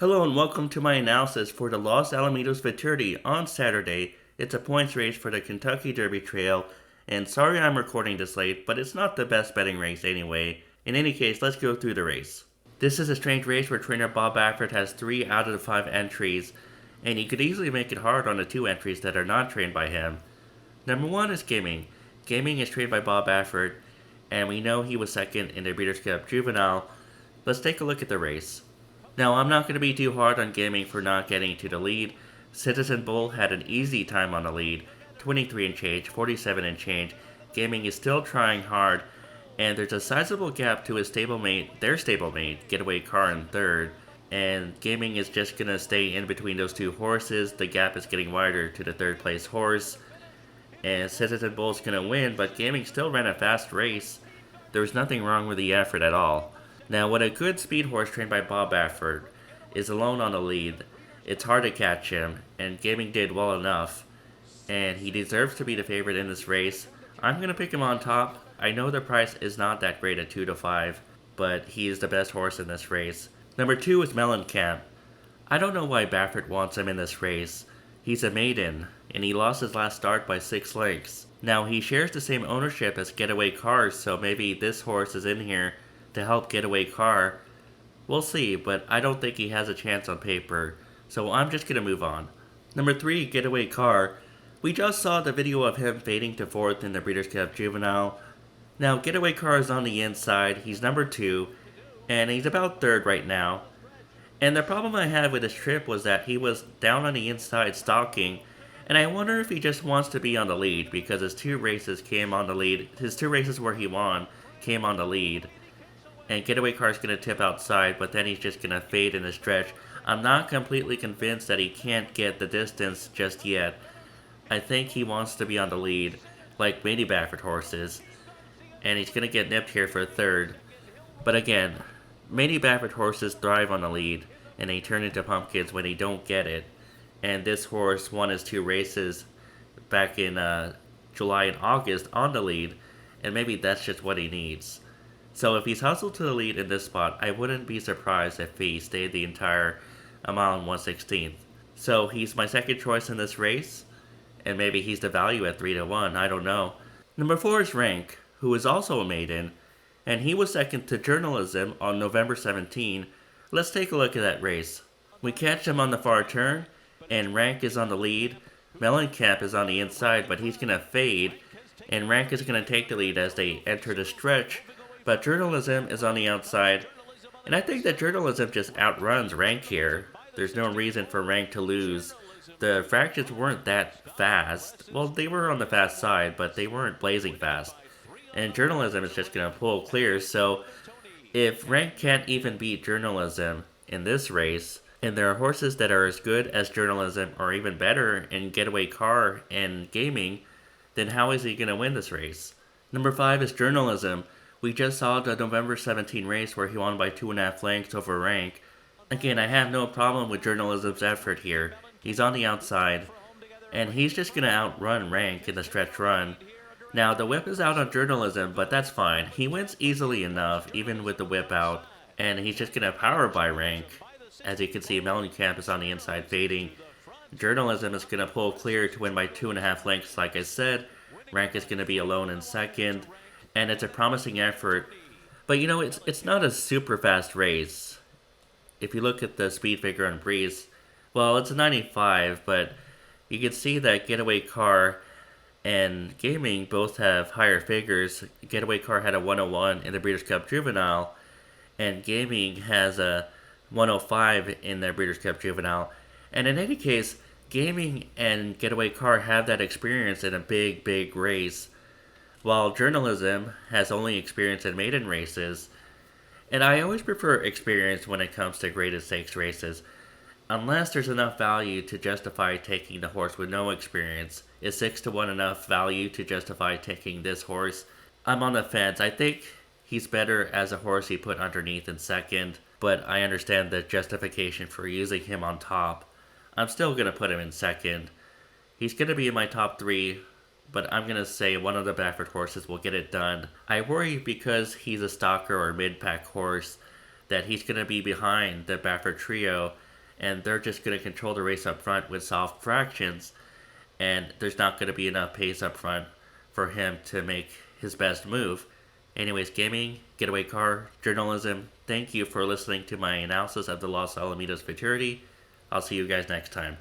Hello and welcome to my analysis for the Los Alamitos Futurity on Saturday. It's a points race for the Kentucky Derby Trail, and sorry I'm recording this late, but it's not the best betting race anyway. In any case, let's go through the race. This is a strange race where trainer Bob Baffert has 3 out of the 5 entries, and he could easily make it hard on the 2 entries that are not trained by him. Number 1 is Gaming. Gaming is trained by Bob Baffert, and we know he was second in the Breeders' Cup Juvenile. Let's take a look at the race. Now, I'm not going to be too hard on Gaming for not getting to the lead. Citizen Bull had an easy time on the lead, 23 and change, 47 and change. Gaming is still trying hard, and there's a sizable gap to his their stablemate, Getaway Car in third. And Gaming is just going to stay in between those 2 horses. The gap is getting wider to the 3rd place horse. And Citizen Bull's going to win, but Gaming still ran a fast race. There was nothing wrong with the effort at all. Now, when a good speed horse trained by Bob Baffert is alone on the lead, it's hard to catch him, and Gaming did well enough, and he deserves to be the favorite in this race. I'm going to pick him on top. I know the price is not that great at 2 to 5, but he is the best horse in this race. Number 2 is Mellencamp. I don't know why Baffert wants him in this race. He's a maiden, and he lost his last start by 6 lengths. Now, he shares the same ownership as Getaway Cars, so maybe this horse is in here to help Getaway Car. We'll see, but I don't think he has a chance on paper, so I'm just going to move on. Number 3, Getaway Car. We just saw the video of him fading to 4th in the Breeders' Cup Juvenile. Now, Getaway Car is on the inside, he's number 2, and he's about 3rd right now. And the problem I had with this trip was that he was down on the inside stalking, and I wonder if he just wants to be on the lead, because his 2 races came on the lead. His 2 races where he won came on the lead. And Getaway Car's going to tip outside, but then he's just going to fade in the stretch. I'm not completely convinced that he can't get the distance just yet. I think he wants to be on the lead, like many Baffert horses, and he's going to get nipped here for 3rd. But again, many Baffert horses thrive on the lead, and they turn into pumpkins when they don't get it. And this horse won his 2 races back in July and August on the lead, and maybe that's just what he needs. So if he's hustled to the lead in this spot, I wouldn't be surprised if he stayed the entire mile and 1/16. So he's my second choice in this race, and maybe he's the value at 3 to 1, I don't know. Number 4 is Rank, who is also a maiden, and he was second to Journalism on November 17. Let's take a look at that race. We catch him on the far turn, and Rank is on the lead. Mellencamp is on the inside, but he's going to fade, and Rank is going to take the lead as they enter the stretch. But Journalism is on the outside, and I think that Journalism just outruns Rank here. There's no reason for Rank to lose. The fractions weren't that fast. Well, they were on the fast side, but they weren't blazing fast. And Journalism is just going to pull clear, so if Rank can't even beat Journalism in this race, and there are horses that are as good as Journalism or even better in Getaway Car and Gaming, then how is he going to win this race? Number 5 is Journalism. We just saw the November 17 race where he won by 2.5 lengths over Rank. Again, I have no problem with Journalism's effort here. He's on the outside, and he's just going to outrun Rank in the stretch run. Now, the whip is out on Journalism, but that's fine. He wins easily enough, even with the whip out, and he's just going to power by Rank. As you can see, Mellencamp is on the inside fading. Journalism is going to pull clear to win by 2.5 lengths, like I said. Rank is going to be alone in second. And it's a promising effort. But you know, it's not a super fast race. If you look at the speed figure on Breeze, well, it's a 95, but you can see that Getaway Car and Gaming both have higher figures. Getaway Car had a 101 in the Breeders' Cup Juvenile, and Gaming has a 105 in the Breeders' Cup Juvenile. And in any case, Gaming and Getaway Car have that experience in a big race, while Journalism has only experience in maiden races. And I always prefer experience when it comes to graded stakes races, unless there's enough value to justify taking the horse with no experience. Is 6 to 1 enough value to justify taking this horse? I'm on the fence. I think he's better as a horse you put underneath in second, but I understand the justification for using him on top. I'm still going to put him in second. He's going to be in my top 3, but I'm going to say one of the Baffert horses will get it done. I worry because he's a stalker or mid-pack horse that he's going to be behind the Baffert trio and they're just going to control the race up front with soft fractions, and there's not going to be enough pace up front for him to make his best move. Anyways, gaming, getaway car, journalism, thank you for listening to my analysis of the Los Alamitos Futurity. I'll see you guys next time.